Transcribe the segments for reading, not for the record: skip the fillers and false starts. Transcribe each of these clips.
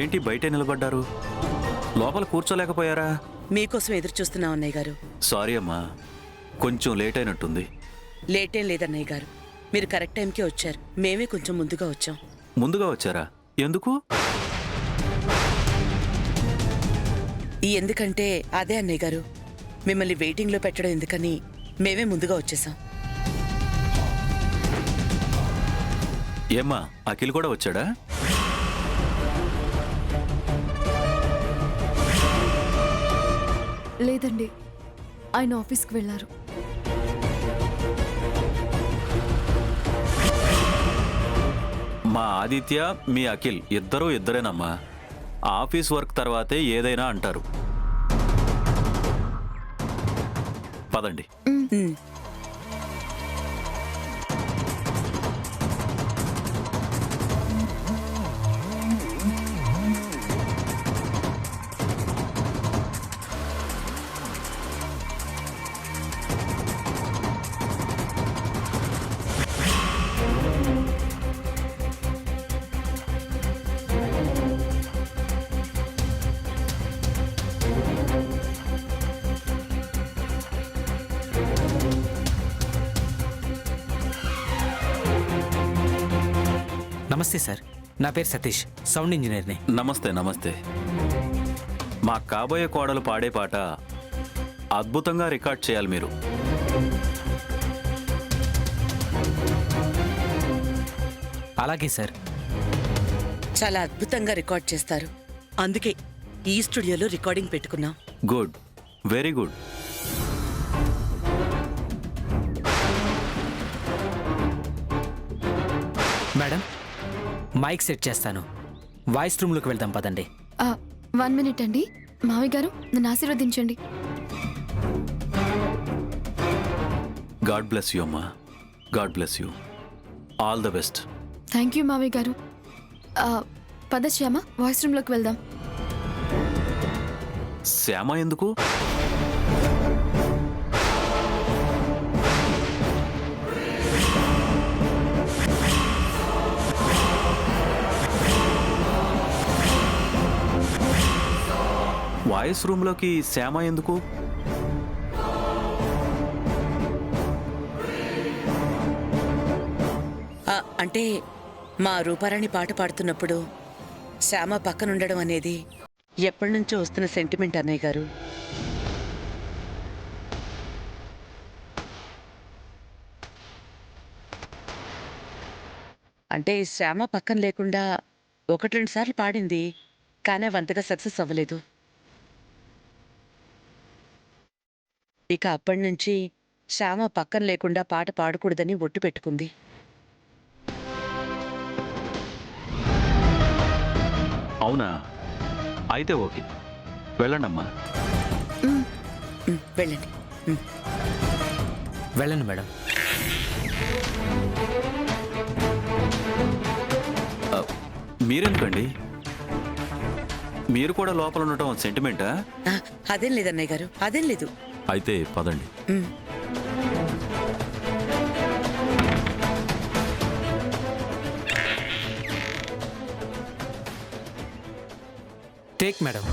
ఏంటి బయటే నిలబడ్డారు? లోపల కూర్చోలేకపోయారా? మీకోసం ఎదురు చూస్తున్నాం అన్నయ్య గారు. సారీ అమ్మా, కొంచెం లేట్ అయినట్టుంది. లేటేం లేదన్నయ్య గారు, మీరు కరెక్ట్ టైంకే వచ్చారు. మేమే కొంచెం ముందుగా వచ్చాం. ముందుగా వచ్చారా? ఎందుకు? ఎందుకంటే అదే అన్నయ్య గారు, మిమ్మల్ని వెయిటింగ్లో పెట్టడం ఎందుకని మేమే ముందుగా వచ్చేసాం. ఏమ్మా, అఖిల్ కూడా వచ్చాడా? లేదండి, ఆయన ఆఫీస్కి వెళ్ళారు. మా ఆదిత్య, మీ అఖిల్ ఇద్దరేనమ్మా. ఆఫీస్ వర్క్ తర్వాతే ఏదైనా అంటారు. పదండి. నమస్తే సార్, నా పేరు సతీష్, సౌండ్ ఇంజనీర్ని. నమస్తే నమస్తే. మా కాబోయే కోడలు పాడే పాట అద్భుతంగా రికార్డ్ చేయాలి మీరు. అలాగే సార్. చాలా అద్భుతంగా రికార్డ్ చేస్తారు. అందుకే ఈ స్టూడియోలో రికార్డింగ్ పెట్టుకున్నాం. Good, very good. Madam, mic set చేస్తాను. వాయిస్ రూమ్లోకి వెళ్దాం పదండి. 1 మినిట్ అండి. మావి గారు, నన్ను ఆశీర్వదించండి. గాడ్ బ్లెస్ యూ అమ్మా, God bless you. All the best. Thank you మావి గారు. పద శ్యామ, వాయిస్ రూమ్లోకి వెళ్దాం. శ్యామ ఎందుకు? వాయిస్ రూమ్లోకి శ్యామ ఎందుకు? అంటే మా రూపారాణి పాట పాడుతున్నప్పుడు శ్యామ పక్కనుండడం అనేది ఎప్పటి నుంచో వస్తున్న సెంటిమెంట్ అన్నయ్య గారు. అంటే శ్యామ పక్కన లేకుండా 1-2 సార్లు పాడింది, కానీ అవి అంతగా సక్సెస్ అవ్వలేదు. ఇక అప్పటి నుంచి శ్యామ పక్కన లేకుండా పాట పాడకూడదని ఒట్టు పెట్టుకుంది. అవునా? అయితే ఓకే, వెళ్ళండమ్మా. వెళ్ళండి. వెళ్ళండి మేడం. మీరెందుకండి? మీరు కూడా లోపల ఉండటం సెంటిమెంటా? అదేం లేదన్నయ్య గారు, అదేం లేదు. అయితే పదండి. Take madam.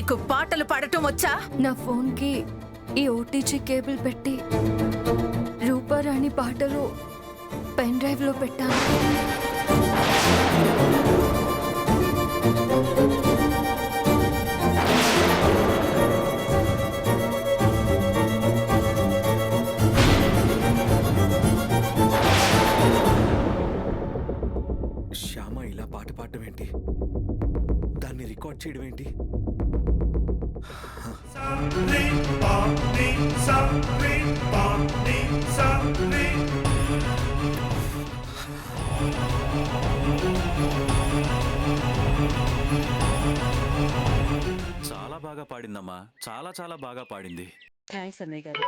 నీకు పాటలు పాడటం వచ్చా? నా ఫోన్కి ఈ ఓటీజీ కేబుల్ పెట్టి రూపారాణి పాటలు పెన్ డ్రైవ్లో పెట్టాను. శ్యామ ఇలా పాట పాడటం ఏంటి? దాన్ని రికార్డ్ చేయడం ఏంటి? చాలా బాగా పాడిందమ్మా, చాలా చాలా బాగా పాడింది. థ్యాంక్స్ అన్నయ్య గారు.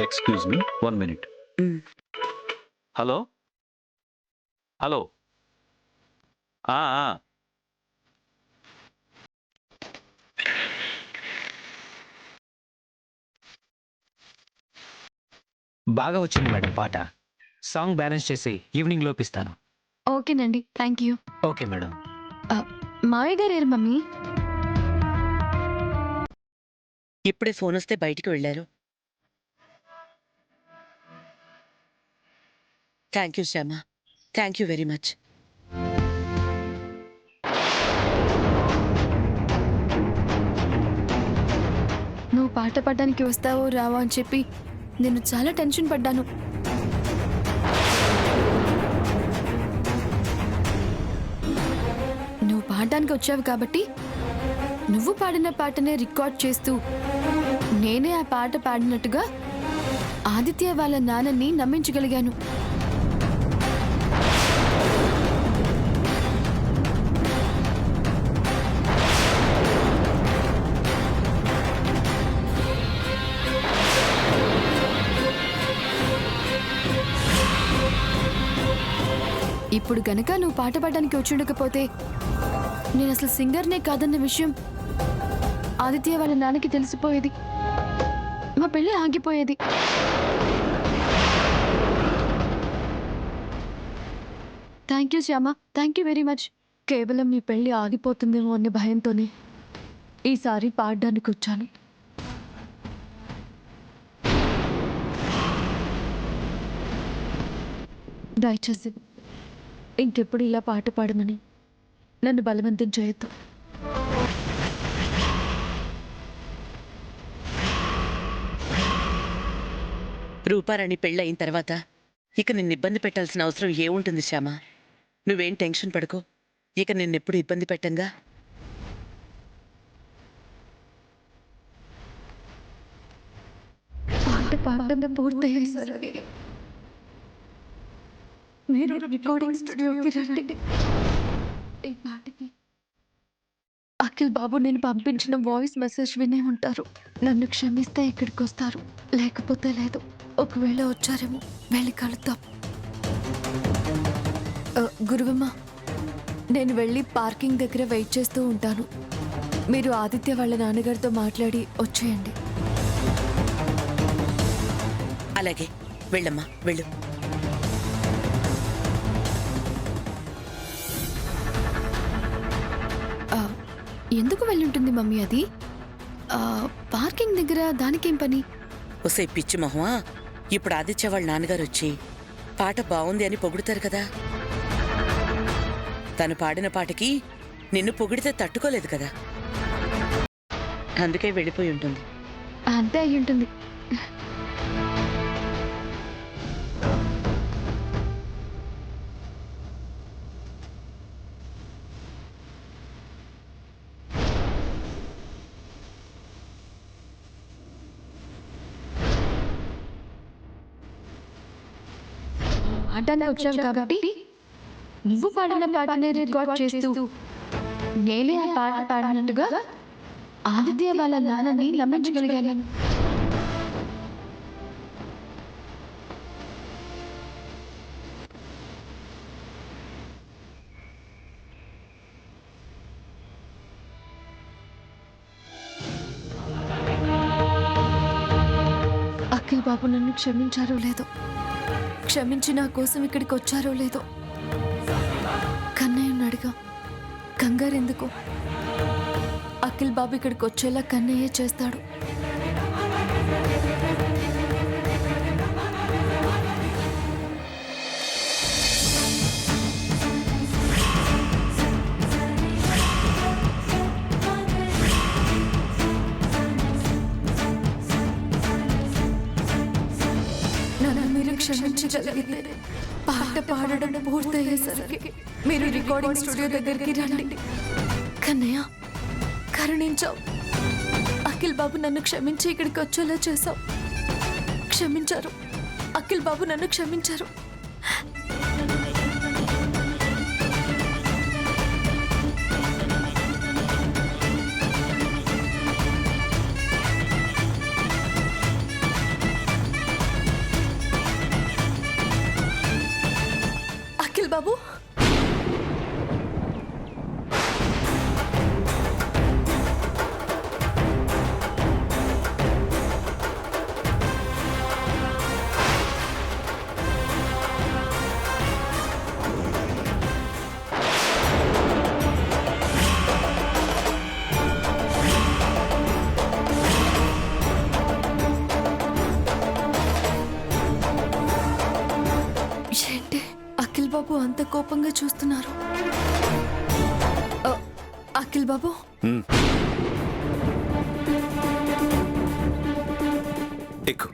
Excuse me 1 minute. మ్. Hello hello. ఆ, ఆ. బాగా వచ్చింది మేడం పాట. సాంగ్ బ్యాలెన్స్ చేసి ఈవినింగ్ లోపిస్తాను. ఓకేనండి, థ్యాంక్ యూ. Okay madam. మావయ్య గారు ఏరు మమ్మీ? ఇప్పుడే ఫోన్ వస్తే బయటికి వెళ్ళారు. Thank you Shyama, thank you very much. నువ్వు పాట పాడడానికి వస్తావో రావో అని చెప్పి నేను చాలా టెన్షన్ పడ్డాను. నువ్వు పాడడానికి వచ్చావు కాబట్టి నువ్వు పాడిన పాటనే రికార్డ్ చేస్తూ నేనే ఆ పాట పాడినట్టుగా ఆదిత్య వాళ్ళ నాన్నని నమ్మించగలిగాను. ఇప్పుడు గనక నువ్వు పాట పాడడానికి వచ్చి ఉండకపోతే నేను అసలు సింగర్నే కాదన్న విషయం ఆదిత్య వాళ్ళ నాన్నకి తెలిసిపోయేది. మా పెళ్ళి ఆగిపోయేది. Thank you Shyama, thank you very much. కేవలం మీ పెళ్ళి ఆగిపోతుందేమో అనే భయంతోనే ఈసారి పాడడానికి వచ్చాను. దయచేసి ఇంకెప్పుడు ఇలా పాట పాడమని నన్ను బలవంతం చేయొద్దు. రూపారాణి పెళ్ళయిన తర్వాత ఇక నిన్ను ఇబ్బంది పెట్టాల్సిన అవసరం ఏముంటుంది శ్యామ? నువ్వేం టెన్షన్ పడుకో. ఇక నిన్నెప్పుడు ఇబ్బంది పెట్టంగా. పాట పాడడం పూర్తయ్యేసరికి మీరు రికార్డింగ్ స్టూడియోకి రండి. ఈ పాటకి అఖిల్ బాబు నేను పంపించిన వాయిస్ మెసేజ్ వినే ఉంటారు. నన్ను క్షమిస్తే ఇక్కడికి వస్తారు, లేకపోతే లేదు. ఒకవేళ వచ్చారేమో, వెళ్ళి కలుద్దాం. గురువమ్మ, నేను వెళ్ళి పార్కింగ్ దగ్గర వెయిట్ చేస్తూ ఉంటాను. మీరు ఆదిత్య వాళ్ళ నాన్నగారితో మాట్లాడి వచ్చేయండి. అలాగే, వెళ్ళమ్మా, వెళ్ళు. ఎందుకు వెళ్ళుంటుంది మమ్మీ అది? పార్కింగ్ దగ్గర దానికేం పని? ఒసే పిచ్చి మొహమా, ఇప్పుడు ఆదిత్య వాళ్ళ నాన్నగారు వచ్చి పాట బాగుంది అని పొగుడుతారు కదా. తను పాడిన పాటకి నిన్ను పొగిడితే తట్టుకోలేదు కదా, అందుకే వెళ్ళిపోయి ఉంటుంది. అంతే అయి ఉంటుంది. పాటనే వచ్చావు కాబట్టి నువ్వు పాడిన పాటనే రికార్డ్ చేస్తూ నేనే ఆ పాట పాడినట్టుగా ఆదిత్య వాళ్ళ నాన్నని నమ్మించగలిగాను. అఖిల్ బాబు నన్ను క్షమించారో లేదో, క్షమించి నా కోసం ఇక్కడికి వచ్చారో లేదో. కన్నయ్యను అడిగా, కంగారు ఎందుకు? అఖిల్ బాబు ఇక్కడికి వచ్చేలా కన్నయ్య చేస్తాడు. నన్ను మీరు క్షమించగలిగితే పాట పాడడం పూర్తయ్యేసరికి మీరు రికార్డింగ్ స్టూడియో దగ్గరికి రండి. కన్నయ్య, కరుణించావు. అఖిల్ బాబు నన్ను క్షమించి ఇక్కడికి వచ్చేలా చేశావు. క్షమించారు. అఖిల్ బాబు నన్ను క్షమించారు. అఖిల్ బాబు, ఏంటి అఖిల్ బాబు అంత కోపంగా చూస్తున్నారు? అఖిల్ బాబు, ఎక్కు.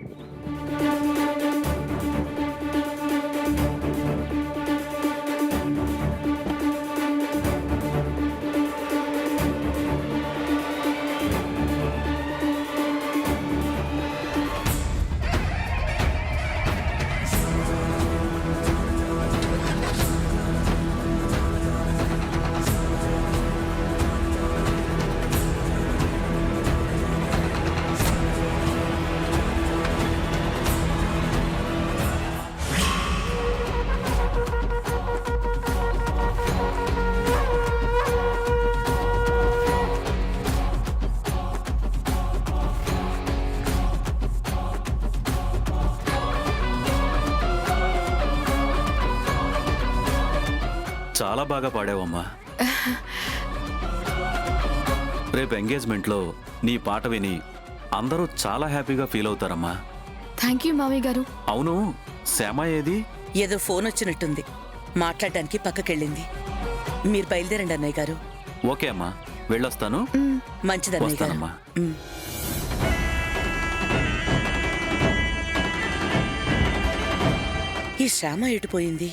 చాలా బాగా పాడావమ్మా. రేపు ఎంగేజ్మెంట్లో నీ పాట విని అందరూ చాలా హ్యాపీగా ఫీల్ అవుతారమ్మా. థ్యాంక్ యూ మావయ్య గారు. అవును, శ్యామ ఏది? ఏదో ఫోన్ వచ్చినట్టుంది, మాట్లాడడానికి పక్కకెళ్ళింది. మీరు బయలుదేరండి అన్నయ్య గారు. ఓకే అమ్మా, వెళ్ళొస్తాను. మంచిది అన్నయ్య గారు. వస్తానమ్మా. ఉమ్. ఈ శ్యామ ఎటుపోయింది?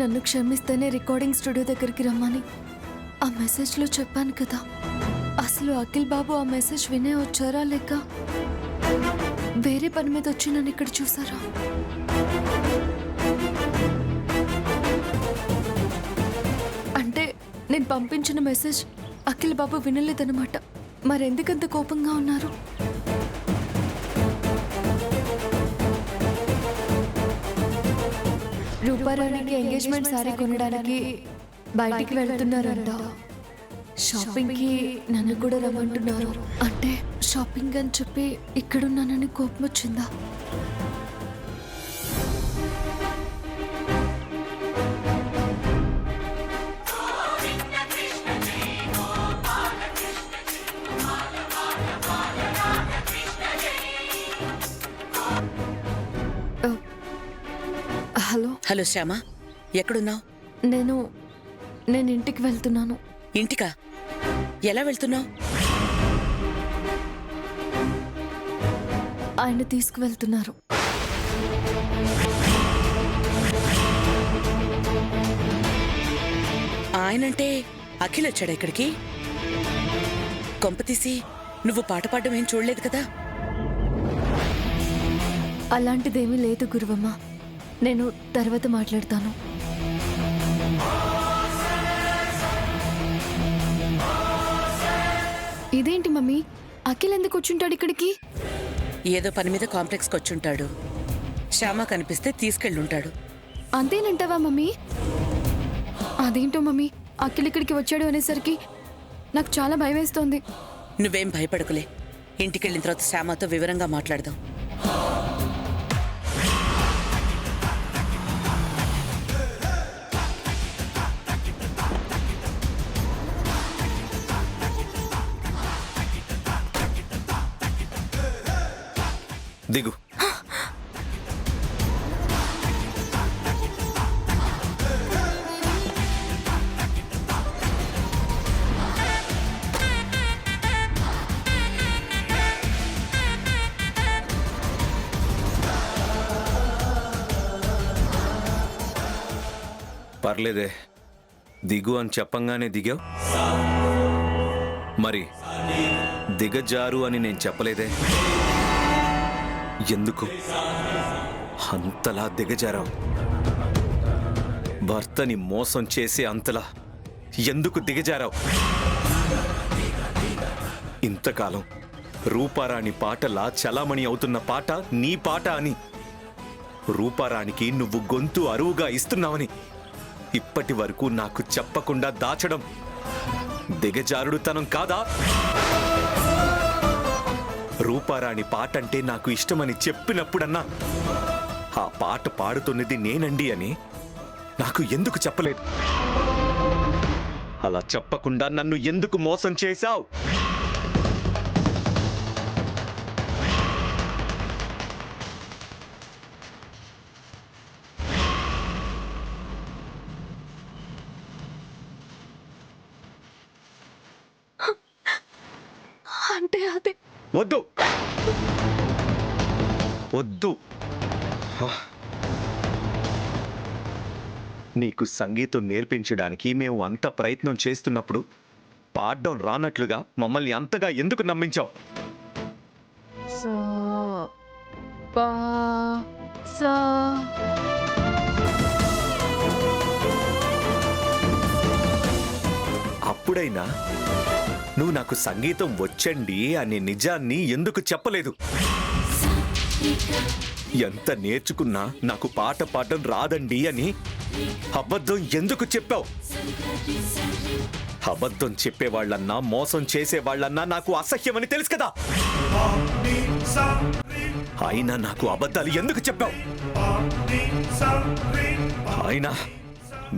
నన్ను క్షమిస్తేనే రికార్డింగ్ స్టూడియో దగ్గరికి రమ్మని ఆ మెసేజ్లో చెప్పాను కదా. అసలు అఖిల్ బాబు ఆ మెసేజ్ వినే వచ్చారా లేక వేరే పని మీద వచ్చి నన్ను ఇక్కడ చూసారా? అంటే నేను పంపించిన మెసేజ్ అఖిల్ బాబు వినలేదన్నమాట. మరెందుకంత కోపంగా ఉన్నారు? రూపారానికి ఎంగేజ్మెంట్ సారీ కొనడానికి బయటికి వెళ్తున్నారంట. షాపింగ్ కి నన్ను కూడా రమ్మంటున్నారు. అంటే షాపింగ్ అని చెప్పి ఇక్కడున్నానని కోపం వచ్చిందా? హలో హలో శ్యామ, ఎక్కడున్నావు? నేను ఇంటికి వెళ్తున్నాను. ఇంటికా? ఎలా వెళ్తున్నావు? ఆయన తీసుకువెళ్తున్నారు. ఆయనంటే అఖిల్ వచ్చాడా ఇక్కడికి? కొంపతీసి నువ్వు పాట పాడడం ఏం చూడలేదు కదా? అలాంటిదేమీ లేదు గురువమ్మ. నేను తర్వాత మాట్లాడతాను. ఇదేంటి మమ్మీ, అఖిల్ ఎందుకు వచ్చుంటాడు ఇక్కడికి? ఏదో పని మీద కాంప్లెక్స్కి వచ్చుంటాడు. శ్యామ కనిపిస్తే తీసుకెళ్ళుంటాడు. అంతేనంటావా మమ్మీ? అదేంటో మమ్మీ, అఖిల్ ఇక్కడికి వచ్చాడు అనేసరికి నాకు చాలా భయం వేస్తోంది. నువ్వేం భయపడకులే, ఇంటికెళ్ళిన తర్వాత శ్యామతో వివరంగా మాట్లాడదాం. దిగు. పర్లేదే, దిగు అని చెప్పంగానే దిగావు. మరి దిగజారు అని నేను చెప్పలేదే, ఎందుకు అంతలా దిగజారావు? భర్తని మోసం చేసే అంతలా ఎందుకు దిగజారావు? ఇంతకాలం రూపారాణి పాటలా చలామణి అవుతున్న పాట నీ పాట అని, రూపారానికి నువ్వు గొంతు అరువుగా ఇస్తున్నావని ఇప్పటి వరకు నాకు చెప్పకుండా దాచడం దిగజారుడుతనం కాదా? రూపారాణి పాటంటే నాకు ఇష్టమని చెప్పినప్పుడన్నా ఆ పాట పాడుతున్నది నేనండి అని నాకు ఎందుకు చెప్పలేదు? అలా చెప్పకుండా నన్ను ఎందుకు మోసం చేశావు? అంటే అదే వద్దు వద్దు. నీకు సంగీతం నేర్పించడానికి మేము అంత ప్రయత్నం చేస్తున్నప్పుడు పాడడం రానట్లుగా మమ్మల్ని అంతగా ఎందుకు నమ్మించావు? సా పా సా. అప్పుడైనా నువ్వు నాకు సంగీతం వచ్చండి అనే నిజాన్ని ఎందుకు చెప్పలేదు? ఎంత నేర్చుకున్నా నాకు పాట పాడడం రాదండి అని అబద్ధం ఎందుకు చెప్పావు? అబద్ధం చెప్పేవాళ్ళన్నా మోసం చేసేవాళ్ళన్నా నాకు అసహ్యమని తెలుసు కదా, అయినా నాకు అబద్ధాలు ఎందుకు చెప్పావు? అయినా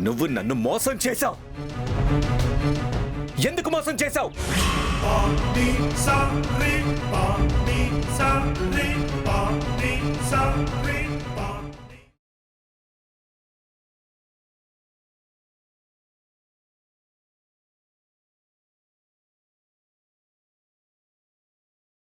నువ్వు నన్ను మోసం చేశావు. ఎందుకు మోసం చేశావు?